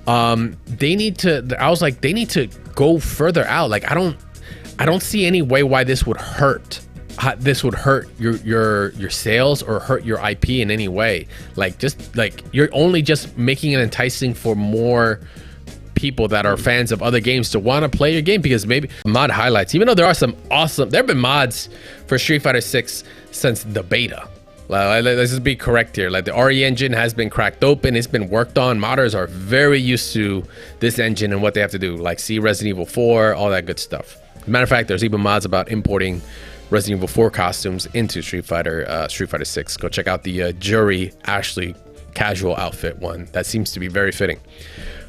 They need to. I was like, they need to go further out. Like, I don't see any way why this would hurt. This would hurt your sales or hurt your IP in any way. Like, just like you're only just making it enticing for more people that are fans of other games to want to play your game, because maybe mod highlights, even though there are some awesome, there have been mods for Street Fighter 6 since the beta. Let's just be correct here. Like, the RE engine has been cracked open, it's been worked on. Modders are very used to this engine and what they have to do, like see Resident Evil 4, all that good stuff. As a matter of fact, there's even mods about importing Resident Evil 4 costumes into Street Fighter 6. Go check out the Jury Ashley casual outfit one. That seems to be very fitting.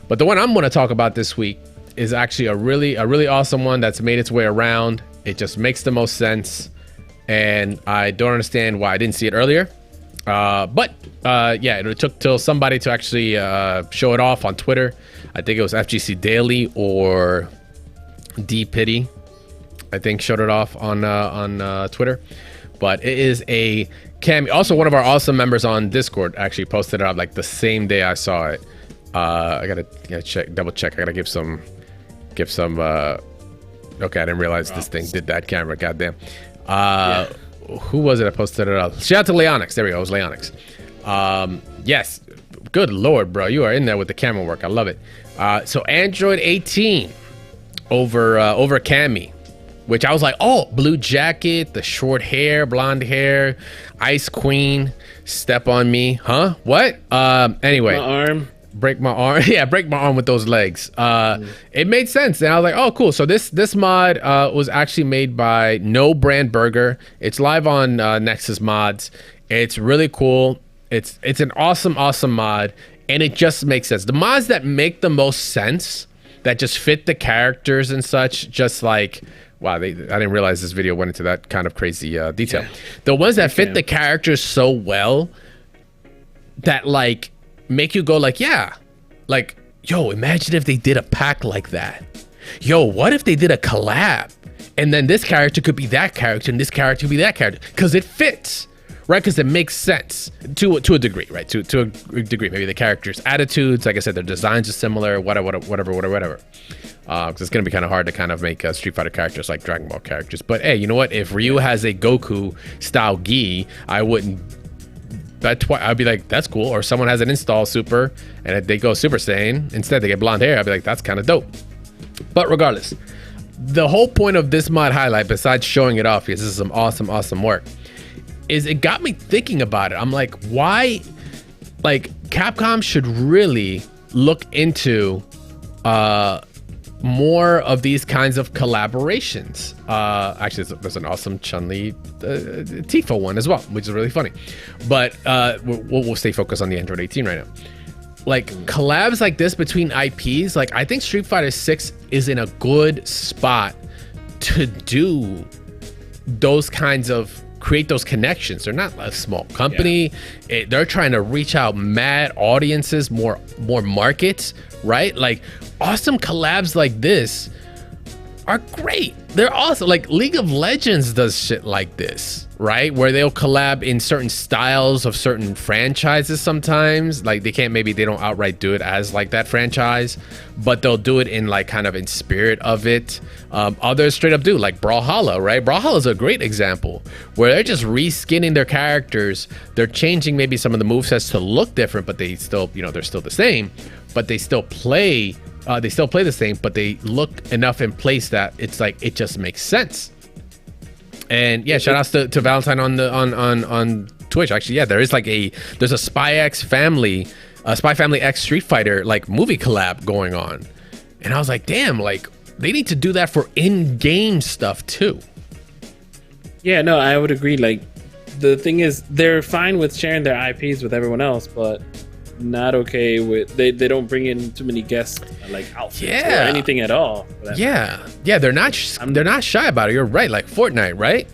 But the one I'm going to talk about this week is actually a really awesome one that's made its way around. It just makes the most sense, and I don't understand why I didn't see it earlier. But it took till somebody to actually show it off on Twitter. I think it was FGC Daily or D Pity, I think, showed it off on Twitter. But it is a cameo. Also, one of our awesome members on Discord actually posted it out like the same day I saw it. I gotta double check. I gotta give some. Okay, I didn't realize this thing did that camera. Goddamn. Who was it? I posted it out. Shout out to Leonix. There we go. It was Leonix. Yes. Good Lord, bro. You are in there with the camera work. I love it. So Android 18 over Cammy, which I was like, oh, blue jacket, the short hair, blonde hair, Ice Queen, step on me, huh? What? Anyway, my arm. Break my arm. Yeah, break my arm with those legs. It made sense, and I was like, oh, cool. So this mod was actually made by No Brand Burger. It's live on Nexus Mods. It's really cool. It's an awesome mod, and it just makes sense. The mods that make the most sense, that just fit the characters and such, just like, wow, I didn't realize this video went into that kind of crazy detail. Yeah. The ones that fit the characters so well that like make you go like, yeah, like, yo, imagine if they did a pack like that. Yo, what if they did a collab and then this character could be that character and this character could be that character, because it fits, right? Because it makes sense to a degree, right? To a degree, maybe the characters' attitudes, like I said, their designs are similar, whatever. Because it's gonna be kind of hard to kind of make Street Fighter characters like Dragon Ball characters. But hey, you know what? If Ryu has a Goku style gi, I wouldn't. I'd be like, that's cool. Or someone has an install super and if they go Super Saiyan, instead they get blonde hair, I'd be like, that's kind of dope. But regardless, the whole point of this mod highlight, besides showing it off, because this is some awesome work, is it got me thinking about it. I'm like, why? Like, Capcom should really look into more of these kinds of collaborations. Actually, there's an awesome Chun-Li Tifa one as well, which is really funny. But we'll stay focused on the Android 18 right now. Like, collabs like this between IPs, like, I think Street Fighter 6 is in a good spot to do those kinds of, create those connections. They're not a small company. Yeah. They're trying to reach out mad audiences, more markets, right? Like, awesome collabs like this are great. They're awesome. Like, League of Legends does shit like this, right? Where they'll collab in certain styles of certain franchises sometimes. Like, they don't outright do it as like that franchise, but they'll do it in like kind of in spirit of it. Others straight up do, like Brawlhalla, right? Brawlhalla is a great example where they're just reskinning their characters. They're changing maybe some of the movesets to look different, but they still, they're still the same, but they still play the same, but they look enough in place that it's like, it just makes sense. And yeah, shout outs to Valentine on Twitch. Actually, yeah, there's a Spy Family X Street Fighter like movie collab going on. And I was like, damn, like, they need to do that for in-game stuff too. Yeah, no, I would agree. Like, the thing is, they're fine with sharing their IPs with everyone else, but not okay with they don't bring in too many guests like outfits or anything at all. Yeah, they're not shy about it. You're right. Like Fortnite, right?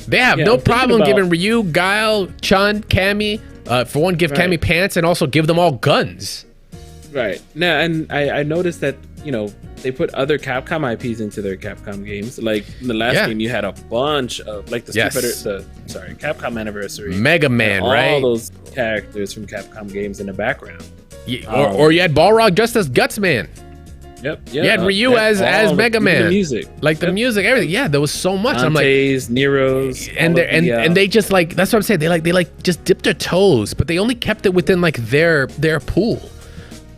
They have no problem giving Ryu, Guile, Chun, Cammy, for one, give Cammy pants, and also give them all guns. Right. No, and I noticed that, they put other Capcom IPs into their Capcom games. Like in the last game, you had a bunch of like the Capcom Anniversary, Mega Man, right? All those characters from Capcom games in the background. Or you had Balrog dressed as Gutsman. Yep. You had Ryu as Mega Man. The music, the music, everything. Yeah, there was so much. Dante's, I'm like, Nero's, and they just like, that's what I'm saying. They just dipped their toes, but they only kept it within like their pool.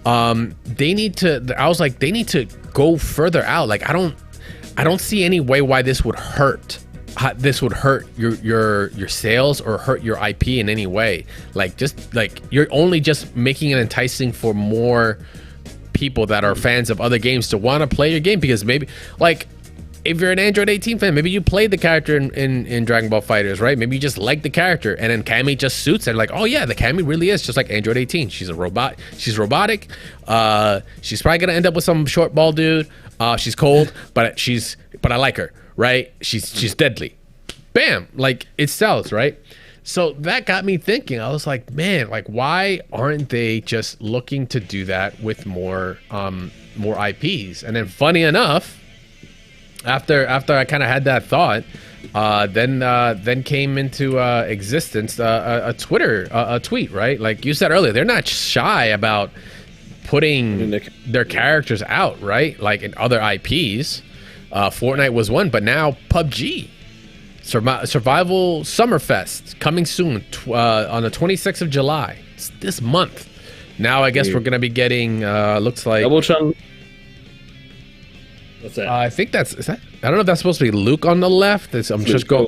They need to. I was like, they need to go further out. Like, I don't see any way why this would hurt. This would hurt your sales or hurt your IP in any way. Like, just like, you're only just making it enticing for more people that are fans of other games to want to play your game, because maybe, like, if you're an Android 18 fan, maybe you played the character in Dragon Ball FighterZ, right? Maybe you just like the character, and then Cammy just suits it. Like, oh yeah, the Cammy really is just like Android 18. She's a robot. She's robotic. She's probably gonna end up with some short ball dude. She's cold, but I like her, right? She's deadly. Bam, like, it sells, right? So that got me thinking. I was like, man, like, why aren't they just looking to do that with more IPs? And then, funny enough, after I kind of had that thought, then came into existence a tweet, right? Like you said earlier, they're not shy about putting their characters out, right? Like in other IPs. Fortnite was one, but now PUBG. Survival Summerfest coming soon on the 26th of July. It's this month. Now I guess we're gonna be getting looks like Double Chung. What's that? I think is that. I don't know if that's supposed to be Luke on the left. I'm just going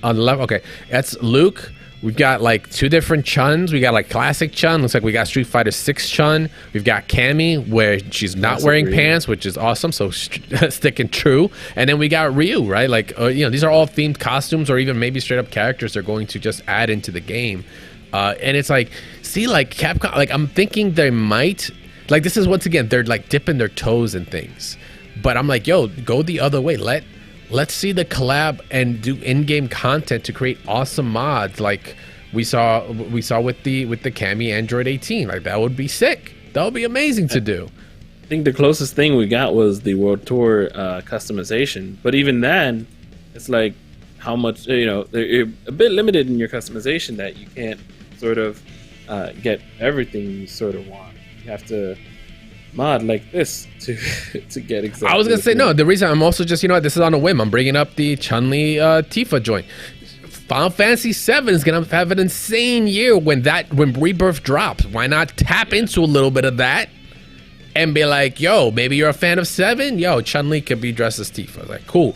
on the left. Okay, that's Luke. We've got like 2 different Chuns. We got like classic Chun. Looks like we got Street Fighter 6 Chun. We've got Cammy, where she's not wearing pants, which is awesome. So sticking true. And then we got Ryu, right? Like, these are all themed costumes, or even maybe straight up characters they're going to just add into the game. And it's like, see, like Capcom, like I'm thinking they might, like, this is once again, they're like dipping their toes in things. But I'm like, yo, go the other way. Let's see the collab and do in-game content to create awesome mods like we saw with the Cammy Android 18. Like, that would be sick. That would be amazing to do. I think the closest thing we got was the World Tour customization. But even then, it's like how much, you're a bit limited in your customization, that you can't sort of get everything you sort of want. You have to mod like this to get exactly. I was gonna say no. The reason I'm also just, this is on a whim. I'm bringing up the Chun-Li Tifa joint. Final Fantasy VII is gonna have an insane year when Rebirth drops. Why not tap into a little bit of that and be like, yo, maybe you're a fan of 7. Yo, Chun-Li could be dressed as Tifa. Like, cool.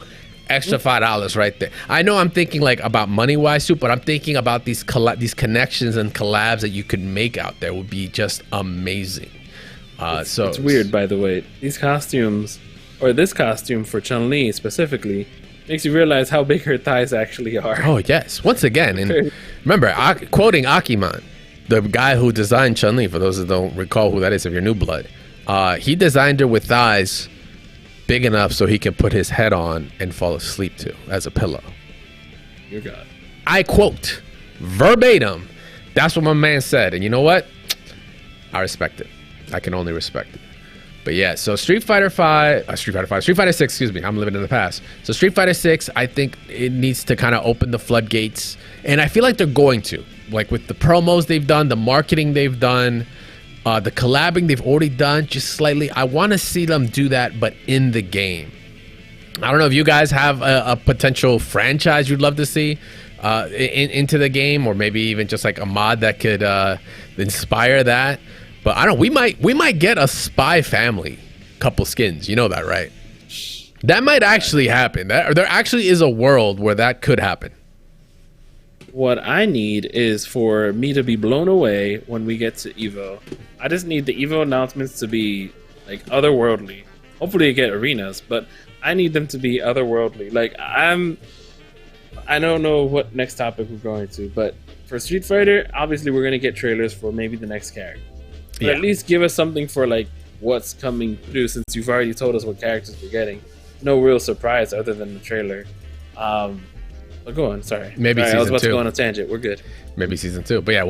Extra $5 right there. I know I'm thinking like about money wise too, but I'm thinking about these connections and collabs that you could make out there would be just amazing. So it's weird, by the way. These costumes, or this costume for Chun-Li specifically, makes you realize how big her thighs actually are. Oh yes, once again, and remember, quoting Akiman, the guy who designed Chun-Li. For those that don't recall who that is, if you're new blood, he designed her with thighs big enough so he can put his head on and fall asleep to as a pillow. Dear God. I quote verbatim. That's what my man said, and you know what? I respect it. I can only respect it. But yeah, so Street Fighter 6, excuse me. I'm living in the past. So Street Fighter 6, I think it needs to kind of open the floodgates. And I feel like they're going to. Like with the promos they've done, the marketing they've done, the collabing they've already done, just slightly. I want to see them do that, but in the game. I don't know if you guys have a potential franchise you'd love to see into the game, or maybe even just like a mod that could inspire that. But I don't know, we might get a Spy Family couple skins. You know that, right? That might actually happen. There actually is a world where that could happen. What I need is for me to be blown away when we get to EVO. I just need the EVO announcements to be like otherworldly. Hopefully, you get arenas, but I need them to be otherworldly. Like I don't know what next topic we're going to, but for Street Fighter, obviously we're gonna get trailers for maybe the next character. But at least give us something for like what's coming through, since you've already told us what characters we're getting. No real surprise other than the trailer. But go on, sorry. Maybe I was season about 2. to go on a tangent. We're good. Maybe season 2. But yeah,